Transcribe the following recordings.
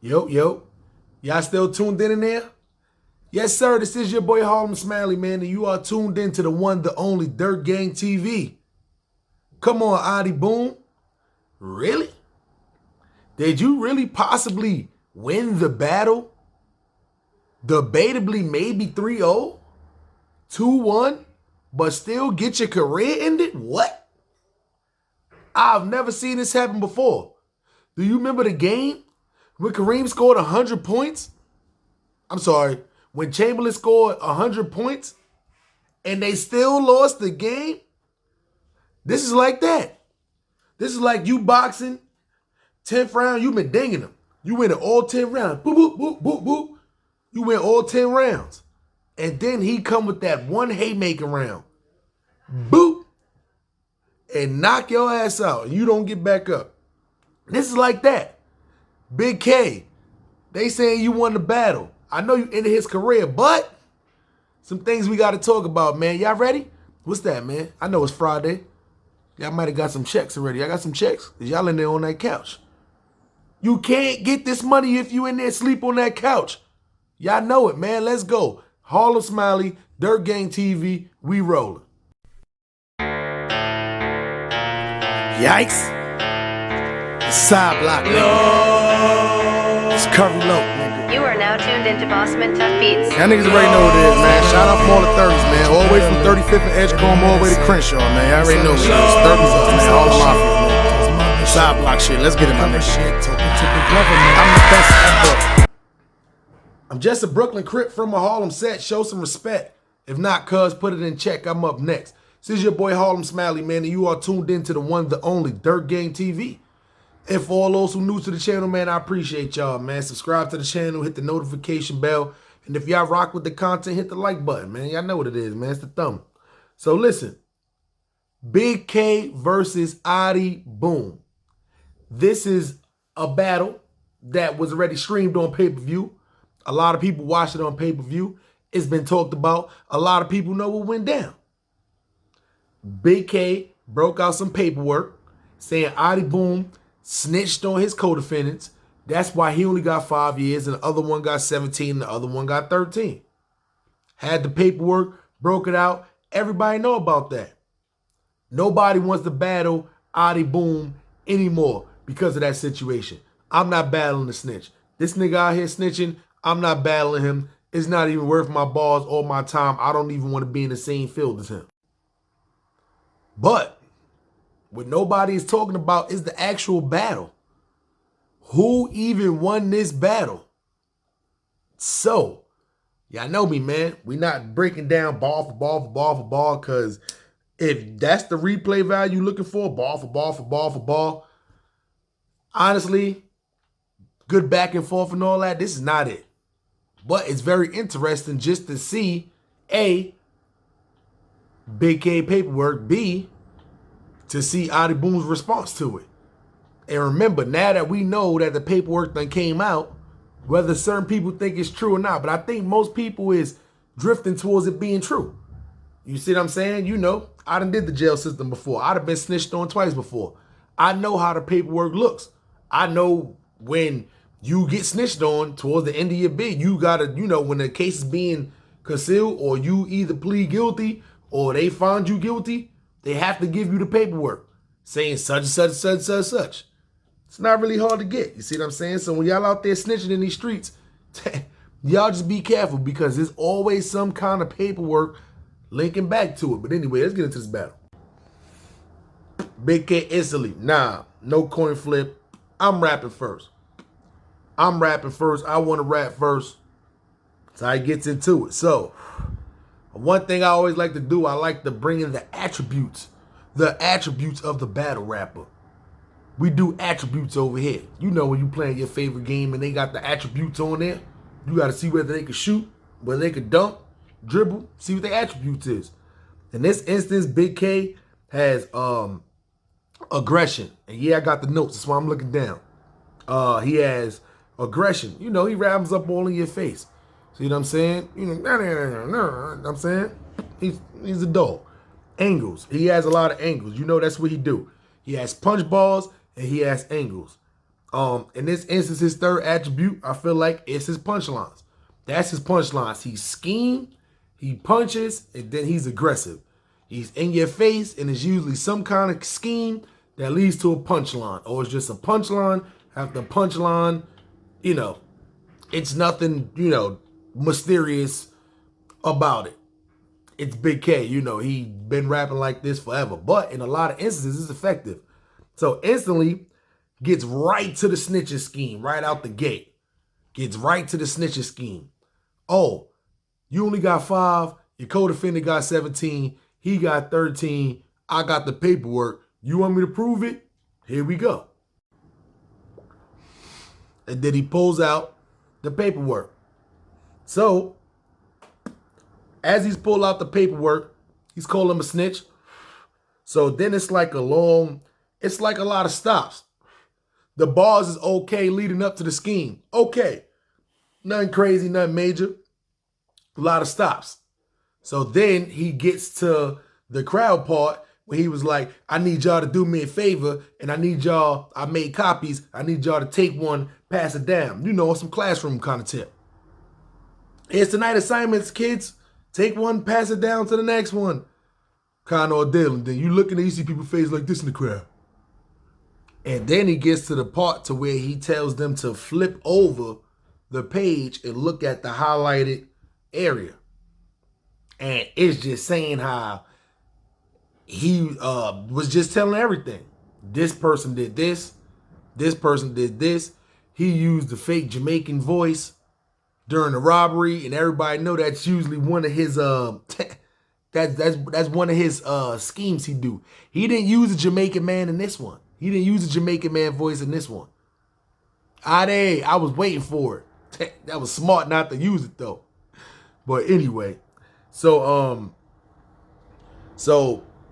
Yo. Y'all still tuned in there? Yes, sir. This is your boy Harlem Smiley, man, and you are tuned in to the one, the only Dirt Gang TV. Come on, Ahdi Boom. Really? Did you really possibly win the battle? Debatably maybe 3-0, 2-1, but still get your career ended? What? I've never seen this happen before. Do you remember the game when Kareem scored 100 points? I'm sorry, when Chamberlain scored 100 points and they still lost the game? This is like that. This is like you boxing, 10th round, you been dinging them. You win all 10 rounds. Boop, boop, boop, boop, boop. You win all 10 rounds. And then he come with that one haymaker round. Boop. And knock your ass out. And you don't get back up. This is like that. Big K. They saying you won the battle. I know you ended his career, but some things we got to talk about, man. Y'all ready? What's that, man? I know it's Friday. Y'all might have got some checks already. I got some checks. Y'all in there on that couch. You can't get this money if you in there sleep on that couch. Y'all know it, man. Let's go. Harlem Smiley, Dirt Gang TV, we rolling. Yikes. Side block, nigga. It's Curry Low, nigga. You are now tuned into Bossman Tough Beats. Y'all niggas already know what it is, man. Shout out from all the 30s, man. All the way from 35th and Edgecombe all the way to Crenshaw, man. Y'all already know what it is. 30s up, man. All the mafia, man. Side block shit. Let's get it, my nigga. I'm the best ever. I'm just a Brooklyn Crip from a Harlem set. Show some respect. If not, cuz, put it in check. I'm up next. This is your boy Harlem Smiley, man, and you are tuned in to the one, the only Dirt Gang TV. And for all those who new to the channel, man, I appreciate y'all, man. Subscribe to the channel, hit the notification bell, and if y'all rock with the content, hit the like button, man. Y'all know what it is, man. It's the thumb. So listen, Big K versus Ahdi Boom. This is a battle that was already streamed on pay-per-view. A lot of people watched it on pay-per-view. It's been talked about. A lot of people know what went down. Big K broke out some paperwork saying Ahdi Boom snitched on his co-defendants. That's why he only got 5 years and the other one got 17 and the other one got 13. Had the paperwork, broke it out. Everybody know about that. Nobody wants to battle Ahdi Boom anymore because of that situation. I'm not battling the snitch. This nigga out here snitching, I'm not battling him. It's not even worth my balls or my time. I don't even want to be in the same field as him. But what nobody is talking about is the actual battle. Who even won this battle? So, y'all know me, man. We not breaking down ball for ball for ball for ball, because if that's the replay value you're looking for, ball for ball for ball for ball, honestly, good back and forth and all that, this is not it. But it's very interesting just to see, A, Big K paperwork, B, to see Ahdi Boom's response to it. And remember, now that we know that the paperwork done came out, whether certain people think it's true or not, but I think most people is drifting towards it being true. You see what I'm saying? You know, I done did the jail system before. I'd have been snitched on twice before. I know how the paperwork looks. I know when you get snitched on towards the end of your bid, you gotta, you know, when the case is being concealed or you either plead guilty or they find you guilty, they have to give you the paperwork saying such and such and such and such and such. It's not really hard to get. You see what I'm saying? So when y'all out there snitching in these streets, y'all just be careful because there's always some kind of paperwork linking back to it. But anyway, let's get into this battle. Big K instantly. Nah, no coin flip. I'm rapping first. I want to rap first. So he gets into it. So one thing I always like to do, I like to bring in the attributes of the battle rapper. We do attributes over here. You know when you playing your favorite game and they got the attributes on there, you got to see whether they can shoot, whether they can dunk, dribble, see what their attributes is. In this instance, Big K has aggression. And yeah, I got the notes. That's why I'm looking down. He has aggression. You know, he rams up all in your face. See what I'm saying? You know what I'm saying? He's a dog. Angles. He has a lot of angles. You know that's what he do. He has punch balls and he has angles. In this instance, his third attribute, I feel like it's his punchlines. That's his punchlines. He schemes, he punches, and then he's aggressive. He's in your face, and it's usually some kind of scheme that leads to a punchline. Or it's just a punchline after punchline. You know, it's nothing, mysterious about it. It's Big K. He been rapping like this forever. But in a lot of instances, it's effective. So instantly gets right to the snitching scheme right out the gate. Gets right to the snitching scheme. Oh, you only got 5. Your co-defendant got 17. He got 13. I got the paperwork. You want me to prove it? Here we go. And then he pulls out the paperwork. So, as he's pulling out the paperwork, he's calling him a snitch. So then it's like a lot of stops. The bars is okay leading up to the scheme. Okay. Nothing crazy, nothing major. A lot of stops. So then he gets to the crowd part where he was like, I need y'all to do me a favor, and I made copies. I need y'all to take one, pass it down. Some classroom kind of tip. Here's tonight assignments, kids. Take one, pass it down to the next one. Kind of ordeal. And then you look and you see people's faces like this in the crowd. And then he gets to the part to where he tells them to flip over the page and look at the highlighted area. And it's just saying how he was just telling everything. This person did this. This person did this. He used the fake Jamaican voice during the robbery, and everybody know that's usually one of his that's one of his schemes he do. He didn't use a Jamaican man in this one. He didn't use a Jamaican man voice in this one. Ahdi, I was waiting for it. That was smart not to use it though. But anyway, so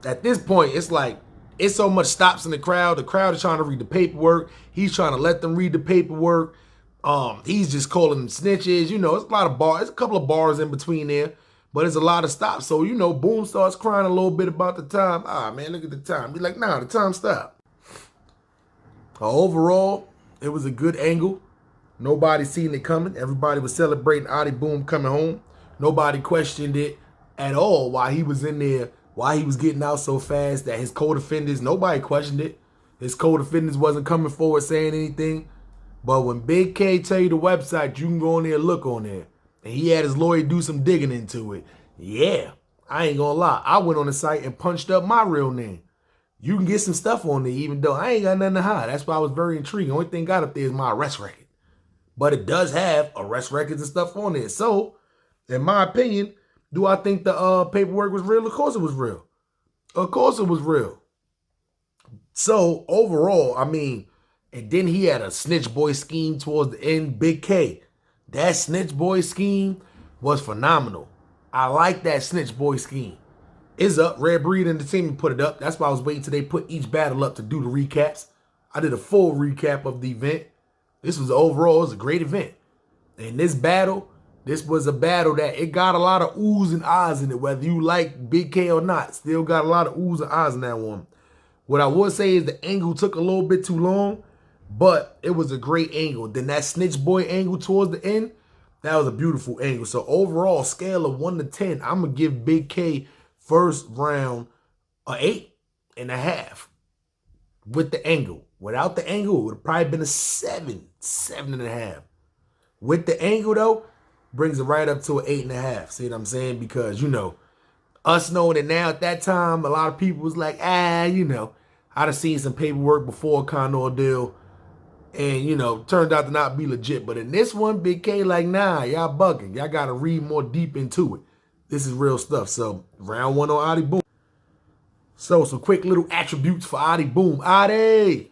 at this point, it's like it's so much stops in the crowd. The crowd is trying to read the paperwork. He's trying to let them read the paperwork. He's just calling them snitches. It's a lot of bars. It's a couple of bars in between there, but it's a lot of stops. So, Boom starts crying a little bit about the time. Ah, man, look at the time. He's like, nah, the time stopped. Overall, it was a good angle. Nobody seen it coming. Everybody was celebrating Ahdi Boom coming home. Nobody questioned it at all while he was in there, why he was getting out so fast, that his co-defendants, nobody questioned it. His co-defendants wasn't coming forward saying anything. But when Big K tell you the website, you can go on there and look on there. And he had his lawyer do some digging into it. Yeah, I ain't gonna lie. I went on the site and punched up my real name. You can get some stuff on there, even though I ain't got nothing to hide. That's why I was very intrigued. The only thing got up there is my arrest record. But it does have arrest records and stuff on there. So, in my opinion, do I think the paperwork was real? Of course it was real. Of course it was real. So, overall, and then he had a snitch boy scheme towards the end, Big K. That snitch boy scheme was phenomenal. I like that snitch boy scheme. It's up. Red Breed Entertainment put it up. That's why I was waiting till they put each battle up to do the recaps. I did a full recap of the event. This was overall, it was a great event. And this was a battle that it got a lot of oohs and ahs in it, whether you like Big K or not. Still got a lot of oohs and ahs in that one. What I would say is the angle took a little bit too long, but it was a great angle. Then that snitch boy angle towards the end, that was a beautiful angle. So overall, scale of 1 to 10, I'm going to give Big K first round a 8.5 with the angle. Without the angle, it would have probably been a 7.5. With the angle, though, brings it right up to an 8.5. See what I'm saying? Because, us knowing it now, at that time, a lot of people was like, I'd have seen some paperwork before kind of ordeal. And, turned out to not be legit. But in this one, Big K like, nah, y'all bugging. Y'all got to read more deep into it. This is real stuff. So, round 1 on Ahdi Boom. So, some quick little attributes for Ahdi Boom. Ahdi!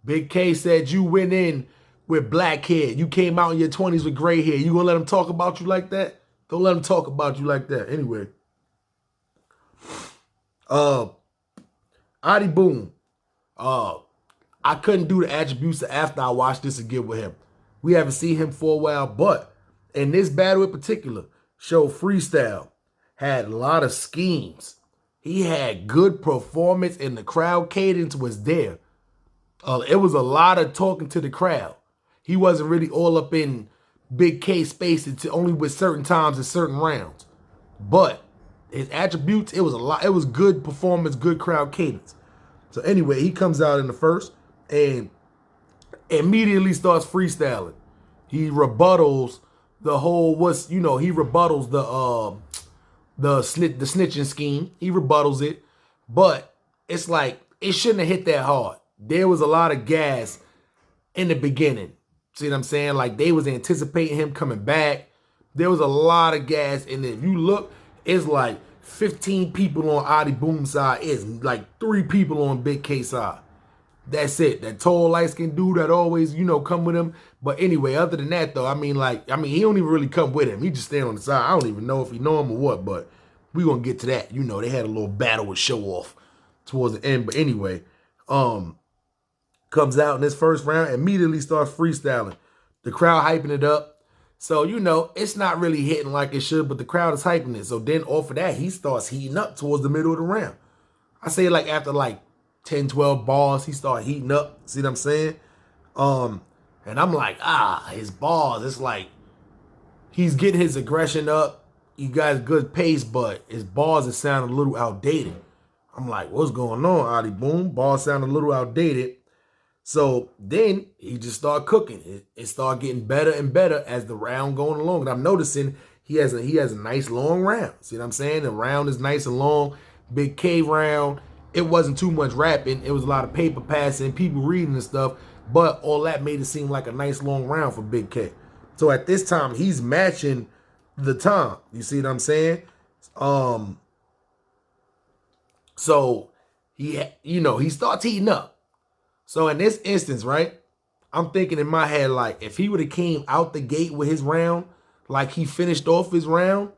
Big K said you went in with black hair. You came out in your 20s with gray hair. You gonna let them talk about you like that? Don't let them talk about you like that. Anyway. Ahdi Boom. I couldn't do the attributes after I watched this again with him. We haven't seen him for a while, but in this battle in particular, showed freestyle, had a lot of schemes. He had good performance and the crowd cadence was there. It was a lot of talking to the crowd. He wasn't really all up in Big K space until only with certain times and certain rounds. But his attributes, it was a lot. It was good performance, good crowd cadence. So anyway, he comes out in the first and immediately starts freestyling. He rebuttals the whole he rebuttals the snitching scheme. He rebuttals it, but it's like it shouldn't have hit that hard. There was a lot of gas in the beginning. See what I'm saying? Like they was anticipating him coming back. There was a lot of gas, and if you look, it's like 15 people on Ahdi Boom's side. It's like 3 people on Big K side. That's it. That tall, light-skinned dude that always, come with him. But anyway, other than that, though, he don't even really come with him. He just stand on the side. I don't even know if he know him or what, but we gonna get to that. They had a little battle with Show Off towards the end. But anyway, comes out in this first round, immediately starts freestyling. The crowd hyping it up. So, it's not really hitting like it should, but the crowd is hyping it. So then off of that, he starts heating up towards the middle of the round. I say like after like 10, 12 bars, he started heating up. See what I'm saying? And I'm like, his bars, it's like he's getting his aggression up. He got good pace, but his bars is sounding a little outdated. I'm like, what's going on, Ahdi Boom? Bars sound a little outdated. So then he just started cooking. It started getting better and better as the round going along. And I'm noticing he has a nice long round. See what I'm saying? The round is nice and long. Big K round. It wasn't too much rapping. It was a lot of paper passing, people reading and stuff. But all that made it seem like a nice long round for Big K. So at this time, he's matching the time. You see what I'm saying? So he starts heating up. So in this instance, right, I'm thinking in my head, like, if he would have came out the gate with his round, like he finished off his round,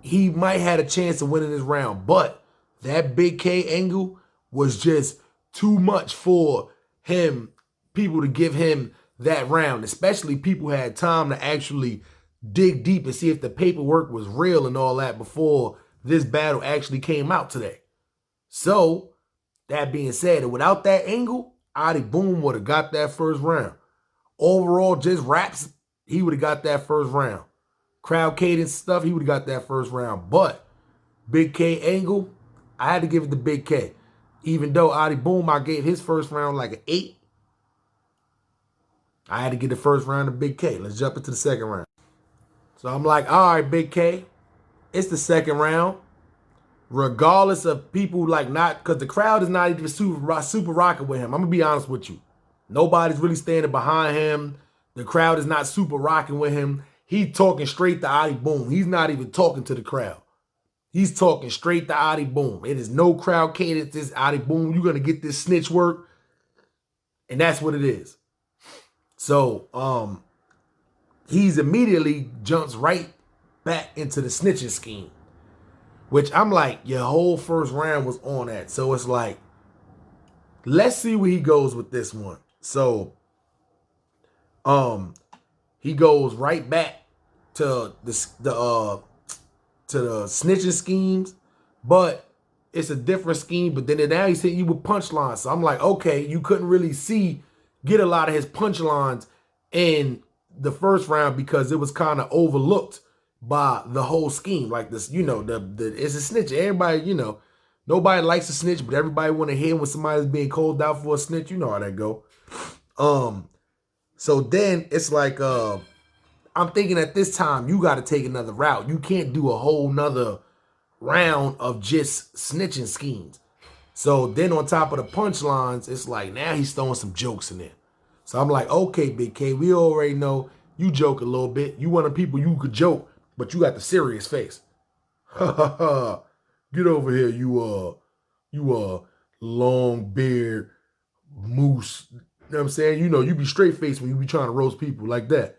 he might have a chance of winning this round. But that Big K angle was just too much for people to give him that round, especially people who had time to actually dig deep and see if the paperwork was real and all that before this battle actually came out today. So, that being said, without that angle, Ahdi Boom would have got that first round. Overall, just raps, he would have got that first round. Crowd cadence stuff, he would have got that first round. But Big K angle, I had to give it to Big K. Even though Ahdi Boom, I gave his first round like an 8. I had to get the first round to Big K. Let's jump into the second round. So I'm like, all right, Big K, it's the second round. Regardless of people because the crowd is not even super rocking with him. I'm going to be honest with you. Nobody's really standing behind him. The crowd is not super rocking with him. He's talking straight to Ahdi Boom. He's not even talking to the crowd. He's talking straight to Ahdi Boom. It is no crowd cadence. This Ahdi Boom, you're going to get this snitch work. And that's what it is. So, he's immediately jumps right back into the snitching scheme. Which I'm like, your whole first round was on that. So it's like, let's see where he goes with this one. So, he goes right back to the snitching schemes, but it's a different scheme. But then now he's hitting you with punchlines. So I'm like, okay, you couldn't really get a lot of his punchlines in the first round because it was kind of overlooked by the whole scheme. Like this, it's a snitch. Everybody, nobody likes a snitch, but everybody want to hear when somebody's being called out for a snitch. You know how that go. So then it's like, I'm thinking at this time, you got to take another route. You can't do a whole nother round of just snitching schemes. So then on top of the punchlines, it's like, now he's throwing some jokes in there. So I'm like, okay, Big K, we already know you joke a little bit. You one of the people you could joke, but you got the serious face. Ha ha ha. Get over here, you long beard moose. You know what I'm saying? You be straight faced when you be trying to roast people like that.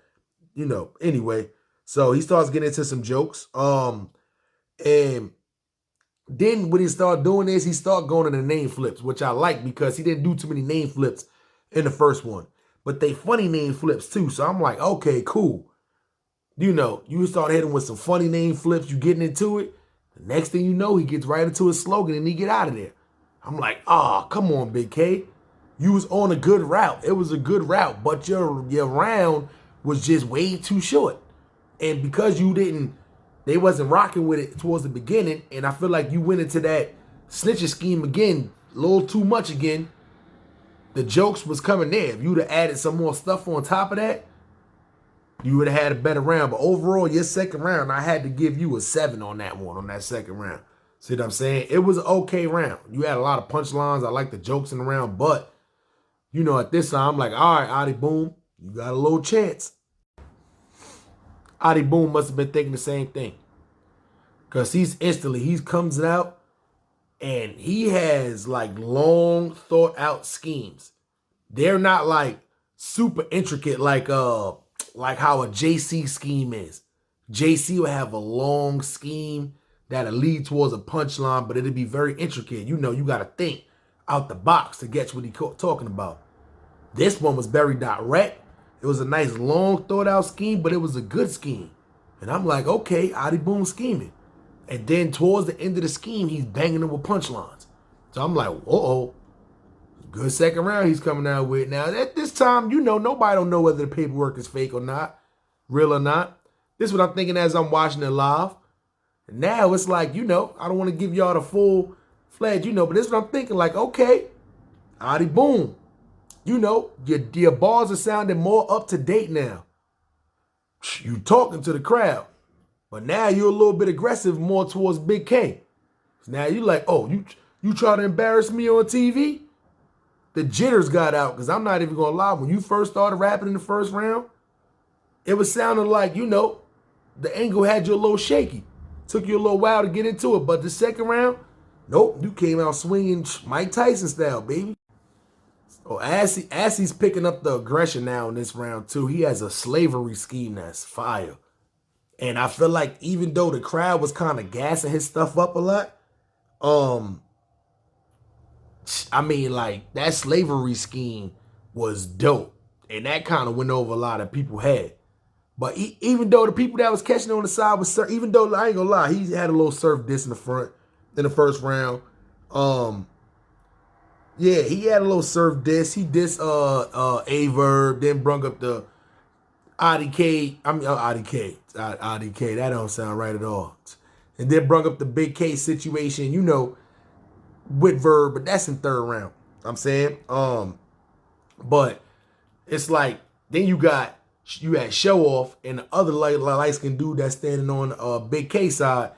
Anyway. So he starts getting into some jokes. And then when he started doing this, he started going to the name flips, which I like because he didn't do too many name flips in the first one. But they funny name flips too. So I'm like, okay, cool. You start hitting with some funny name flips, you getting into it. The next thing you know, he gets right into his slogan and he get out of there. I'm like, come on, Big K. You was on a good route. It was a good route, but your round was just way too short. And because they wasn't rocking with it towards the beginning, and I feel like you went into that snitching scheme again, a little too much again. The jokes was coming there. If you'd have added some more stuff on top of that, you would have had a better round. But overall, your second round, I had to give you a 7 on that one, on that second round. See what I'm saying? It was an okay round. You had a lot of punchlines. I like the jokes in the round, but at this time, I'm like, all right, Ahdi Boom, you got a little chance. Ahdi Boom must have been thinking the same thing. Because he comes out and he has like long thought out schemes. They're not like super intricate like how a JC scheme is. JC will have a long scheme that'll lead towards a punchline, but it'll be very intricate. You got to think out the box to get what he's talking about. This one was very direct. It was a nice long thought out scheme, but it was a good scheme. And I'm like, okay, Ahdi Boom scheming. And then towards the end of the scheme, he's banging them with punchlines. So I'm like, uh-oh. Good second round he's coming out with. Now, at this time, nobody don't know whether the paperwork is fake or not, real or not. This is what I'm thinking as I'm watching it live. And now it's like, I don't want to give y'all the full-fledged, but this is what I'm thinking. Like, okay, Ahdi Boom. Your bars are sounding more up to date now. You talking to the crowd. But now you're a little bit aggressive more towards Big K. Now you like, oh, you try to embarrass me on TV? The jitters got out, because I'm not even going to lie. When you first started rapping in the first round, it was sounding like, the angle had you a little shaky. Took you a little while to get into it. But the second round, nope, you came out swinging Mike Tyson style, baby. Oh, Assie's picking up the aggression now in this round, too. He has a slavery scheme that's fire. And I feel like even though the crowd was kind of gassing his stuff up a lot, that slavery scheme was dope. And that kind of went over a lot of people's head. But even though the people that was catching on the side was, even though, I ain't gonna lie, he had a little surf diss in the front in the first round. Yeah, he had a little surf diss. He dissed A-Verb, then brung up the IDK. IDK. That don't sound right at all. And then brung up the Big K situation, with Verb, but that's in third round. I'm saying. But it's like, then you had Show Off and the other light-skinned dude that's standing on Big K side.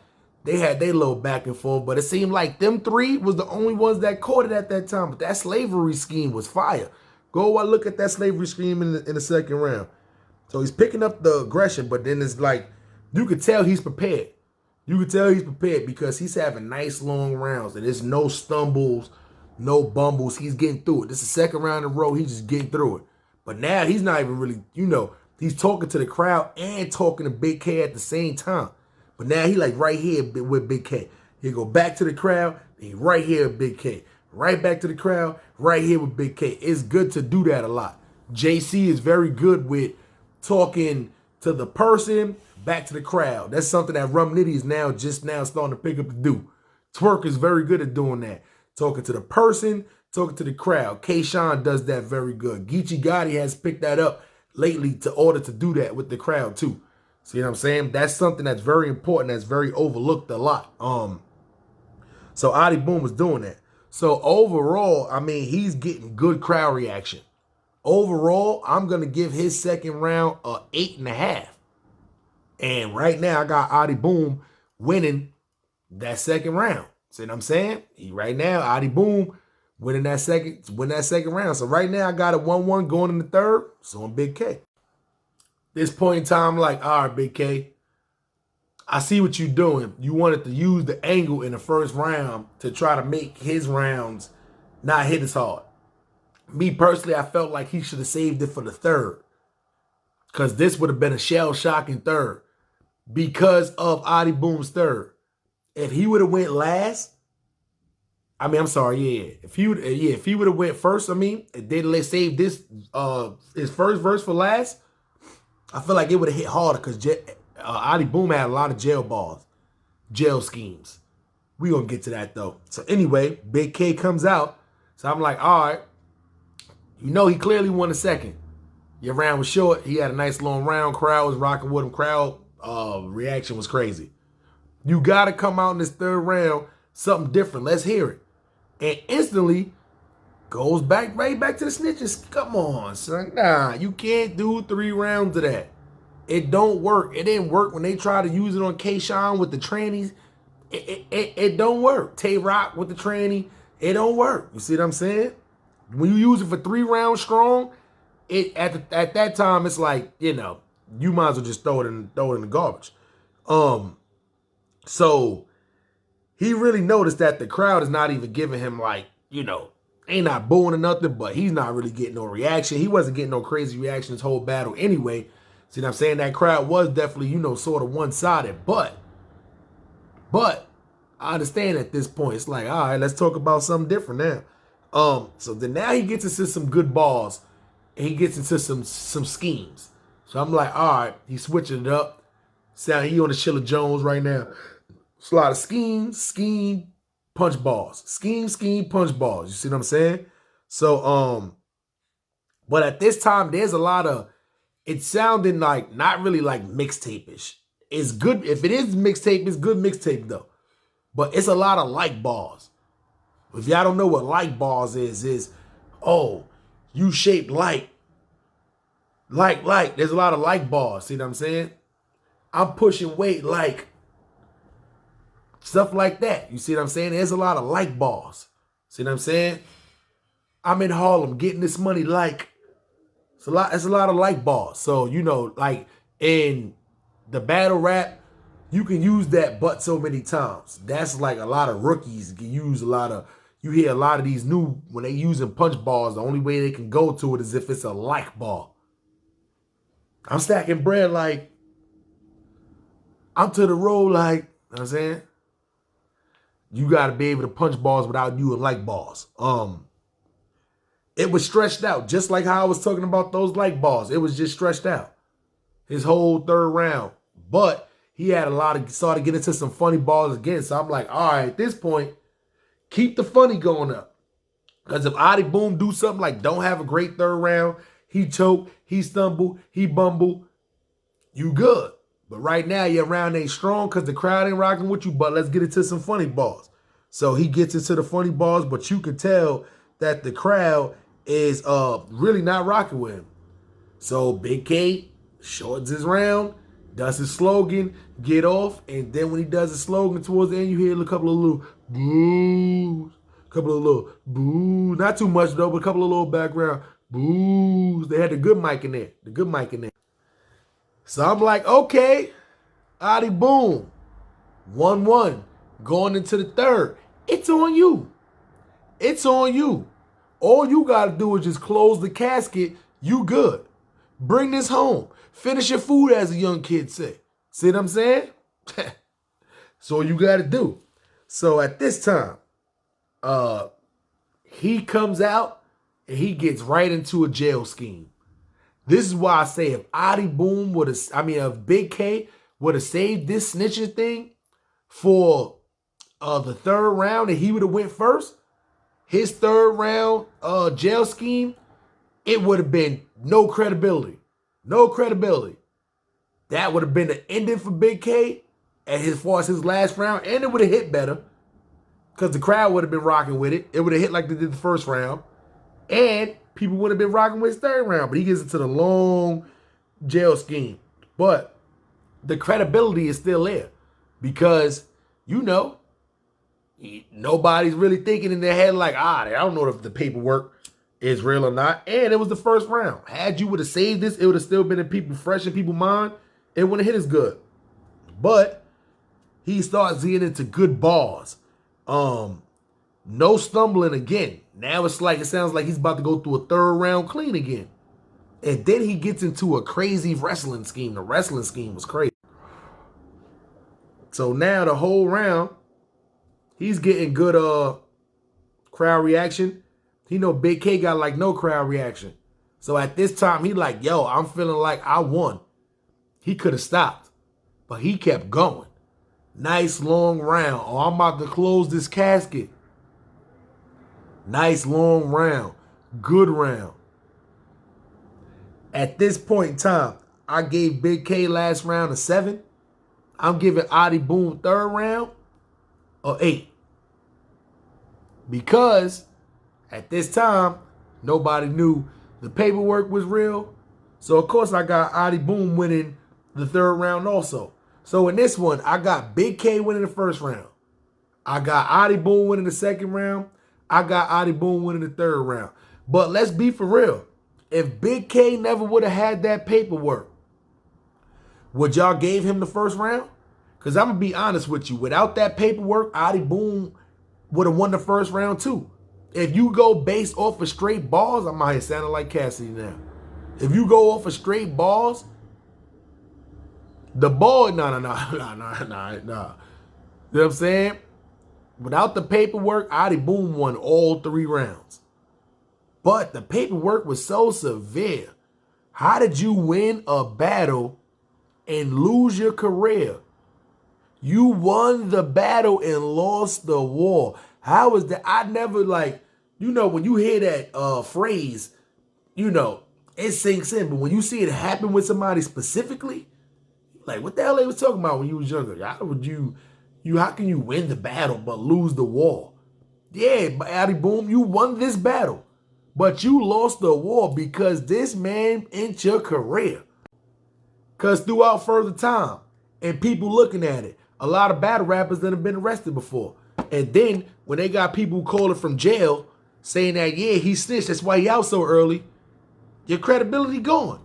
They had their little back and forth, but it seemed like them three was the only ones that caught it at that time. But that slavery scheme was fire. Go look at that slavery scheme in the second round. So he's picking up the aggression, but then it's like, you could tell he's prepared. You could tell he's prepared because he's having nice long rounds. And there's no stumbles, no bumbles. He's getting through it. This is the second round in a row. He's just getting through it. But now he's not even really, he's talking to the crowd and talking to Big K at the same time. But now he like right here with Big K. He go back to the crowd, and he right here with Big K. Right back to the crowd, right here with Big K. It's good to do that a lot. JC is very good with talking to the person, back to the crowd. That's something that Rum Nitty is just now starting to pick up to do. Twerk is very good at doing that. Talking to the person, talking to the crowd. K-Shine does that very good. Geechee Gotti has picked that up lately to order to do that with the crowd too. See what I'm saying? That's something that's very important, that's very overlooked a lot. So Ahdi Boom was doing that. So overall, he's getting good crowd reaction. Overall, I'm going to give his second round a 8.5. And right now, I got Ahdi Boom winning that second round. See what I'm saying? Right now, Ahdi Boom winning that second round. So right now, I got a 1-1 going in the third. So I'm Big K. This point in time, I'm like, all right, Big K, I see what you're doing. You wanted to use the angle in the first round to try to make his rounds not hit as hard. Me personally, I felt like he should have saved it for the third, because this would have been a shell-shocking third because of Ahdi Boom's third. If he would have went last, if he would have went first, and then saved this his first verse for last, I feel like it would have hit harder because Ahdi Boom had a lot of jail schemes. We gonna get to that though. So anyway, Big K comes out. So I'm like, all right, You know he clearly won the second. Your round was short. He had a nice long round. Crowd was rocking with him. Crowd reaction was crazy. You got to come out in this third round, something different. Let's hear it. And instantly goes right back to the snitches. Come on, son. Nah, you can't do 3 rounds of that. It don't work. It didn't work when they tried to use it on K-Shine with the trannies. It don't work. Tay-Rock with the tranny. It don't work. You see what I'm saying? When you use it for 3 rounds strong, at that time it's like, you know, you might as well just throw it in the garbage. So he really noticed that the crowd is not even giving him, like, you know, ain't not booing or nothing, but he's not really getting no reaction. He wasn't getting no crazy reaction this whole battle anyway. See what I'm saying? That crowd was definitely, you know, sort of one-sided. But I understand at this point, it's like, all right, let's talk about something different now. So then now he gets into some good balls. And he gets into some schemes. So I'm like, all right, he's switching it up. Sound he on the Chilla Jones right now. It's a lot of scheme, punch balls. Scheme, punch balls. You see what I'm saying? So, but at this time, there's a lot of, it sounded like, not really like mixtape-ish. It's good, if it is mixtape, it's good mixtape though. But it's a lot of like balls. If y'all don't know what like balls is, oh, you shaped like. There's a lot of like balls. See what I'm saying? I'm pushing weight like. Stuff like that. You see what I'm saying? There's a lot of like balls. See what I'm saying? I'm in Harlem getting this money like. It's a lot of like balls. So, you know, like in the battle rap, you can use that but so many times. That's like a lot of rookies can use a lot of, you hear a lot of these new, when they using punch balls, the only way they can go to it is if it's a like ball. I'm stacking bread like, I'm to the road like, you know what I'm saying? You got to be able to punch balls without you and like balls. It was stretched out, just like how I was talking about those like balls. It was just stretched out. His whole third round. But he had started getting into some funny balls again. So I'm like, all right, at this point, keep the funny going up. Because if Ahdi Boom do something like don't have a great third round, he choke, he stumble, he bumble, you good. But right now, your round ain't strong because the crowd ain't rocking with you, but let's get into some funny balls. So he gets into the funny balls, but you can tell that the crowd is really not rocking with him. So Big K shortens his round, does his slogan, get off, and then when he does his slogan towards the end, you hear a couple of little boos. Couple of little boos. Not too much though, but a couple of little background boos. They had the good mic in there. The good mic in there. So I'm like, okay, Ahdi Boom, 1-1, going into the third. It's on you. It's on you. All you got to do is just close the casket. You good. Bring this home. Finish your food, as a young kid say. See what I'm saying? That's all you got to do. So at this time, he comes out and he gets right into a jail scheme. This is why I say if Ahdi Boom would have, if Big K would have saved this snitching thing for the third round and he would have went first, his third round jail scheme, it would have been no credibility. No credibility. That would have been the ending for Big K as far as his last round, and it would have hit better because the crowd would have been rocking with it. It would have hit like they did the first round. And people would have been rocking with his third round, but he gets into the long jail scheme. But the credibility is still there because, you know, nobody's really thinking in their head like, I don't know if the paperwork is real or not. And it was the first round. Had you would have saved this, it would have still been in people, fresh in people's mind. It wouldn't hit as good. But he starts getting into good balls. No stumbling again. Now it's like, it sounds like he's about to go through a third round clean again. And then he gets into a crazy wrestling scheme. The wrestling scheme was crazy. So now the whole round, he's getting good crowd reaction. He know Big K got like no crowd reaction. So at this time, he like, yo, I'm feeling like I won. He could have stopped, but he kept going. Nice long round. Oh, I'm about to close this casket. Nice long round. Good round. At this point in time, I gave Big K last round a 7. I'm giving Ahdi Boom third round a 8. Because at this time, nobody knew the paperwork was real. So, of course, I got Ahdi Boom winning the third round also. So, in this one, I got Big K winning the first round. I got Ahdi Boom winning the second round. I got Ahdi Boom winning the third round. But let's be for real. If Big K never would have had that paperwork, would y'all gave him the first round? Because I'm going to be honest with you. Without that paperwork, Ahdi Boom would have won the first round too. If you go based off of straight balls, I'm out here sounding like Cassidy now. If you go off of straight balls, the ball, nah. You know what I'm saying? Without the paperwork, Ahdi Boom won all 3 rounds. But the paperwork was so severe. How did you win a battle and lose your career? You won the battle and lost the war. How is that? I never when you hear that phrase, it sinks in. But when you see it happen with somebody specifically, like what the hell they was talking about when you was younger? How can you win the battle but lose the war? Yeah, Ahdi Boom, you won this battle, but you lost the war because this man ended your career. Because throughout further time and people looking at it, a lot of battle rappers that have been arrested before. And then when they got people calling from jail saying that, yeah, he snitched, that's why he out so early, your credibility gone.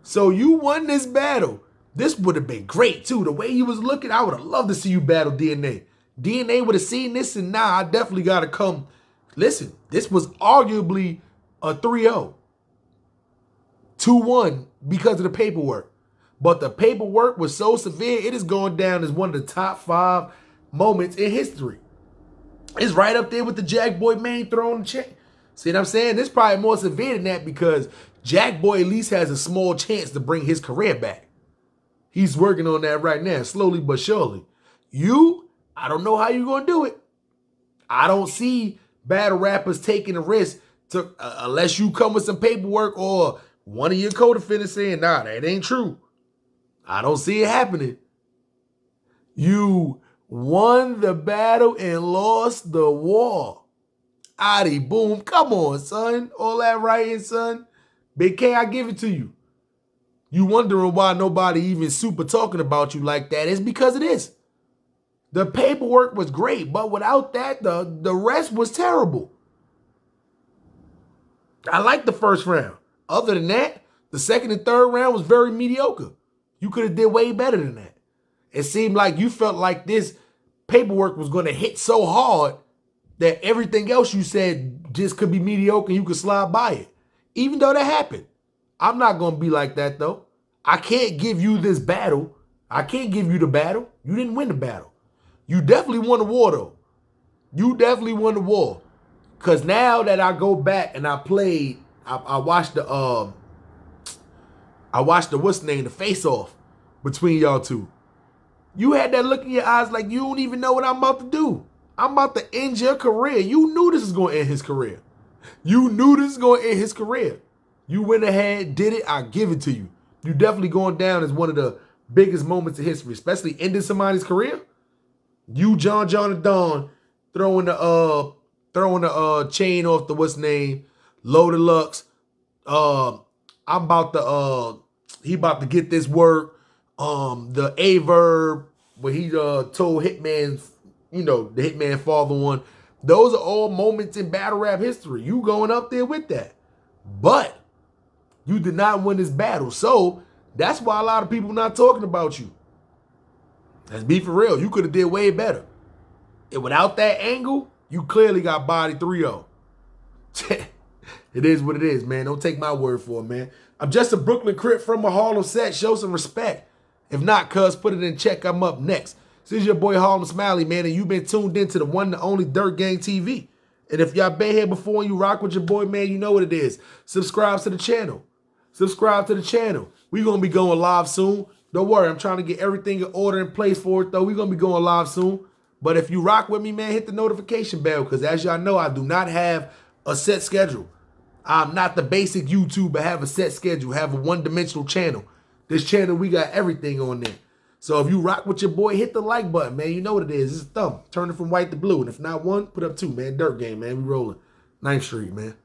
So you won this battle. This would have been great, too. The way you was looking, I would have loved to see you battle DNA. DNA would have seen this, and now I definitely got to come. Listen, this was arguably a 3-0. 2-1 because of the paperwork. But the paperwork was so severe, it is going down as one of the top 5 moments in history. It's right up there with the Jack Boy Maine throwing the check. See what I'm saying? It's probably more severe than that because Jack Boy at least has a small chance to bring his career back. He's working on that right now, slowly but surely. I don't know how you're going to do it. I don't see battle rappers taking a risk to unless you come with some paperwork or one of your co-defendants saying, nah, that ain't true. I don't see it happening. You won the battle and lost the war. Ahdi Boom, come on, son. All that writing, son. Big K, I give it to you. You wondering why nobody even super talking about you like that. It's because of this. The paperwork was great, but without that, the rest was terrible. I liked the first round. Other than that, the second and third round was very mediocre. You could have did way better than that. It seemed like you felt like this paperwork was going to hit so hard that everything else you said just could be mediocre and you could slide by it. Even though that happened. I'm not going to be like that, though. I can't give you this battle. I can't give you the battle. You didn't win the battle. You definitely won the war, though. You definitely won the war. Because now that I go back and I played, I watched the what's the name, the face-off between y'all two. You had that look in your eyes like you don't even know what I'm about to do. I'm about to end your career. You knew this was going to end his career. You knew this was going to end his career. You went ahead, did it, I give it to you. You definitely going down as one of the biggest moments in history, especially ending somebody's career. You, John and Don, throwing the chain off the what's name, Low Deluxe. He about to get this work. The A-Verb, where he told Hitman, the Hitman father one. Those are all moments in battle rap history. You going up there with that. But you did not win this battle. So that's why a lot of people not talking about you. Let's be for real. You could have did way better. And without that angle, you clearly got body 3-0. It is what it is, man. Don't take my word for it, man. I'm just a Brooklyn Crip from a Harlem set. Show some respect. If not, cuz, put it in check. I'm up next. This is your boy Harlem Smiley, man, and you've been tuned into the one and only Dirt Gang TV. And if y'all been here before and you rock with your boy, man, you know what it is. Subscribe to the channel. Subscribe to the channel. We're going to be going live soon. Don't worry, I'm trying to get everything in order and place for it, though. We're going to be going live soon. But if you rock with me, man, hit the notification bell, because as y'all know, I do not have a set schedule. I'm not the basic YouTuber, have a set schedule, have a one-dimensional channel. This channel, we got everything on there. So if you rock with your boy, hit the like button, man. You know what it is. It's a thumb. Turn it from white to blue. And if not one, put up two, man. Dirt game, man. We rolling. 9th Street, man.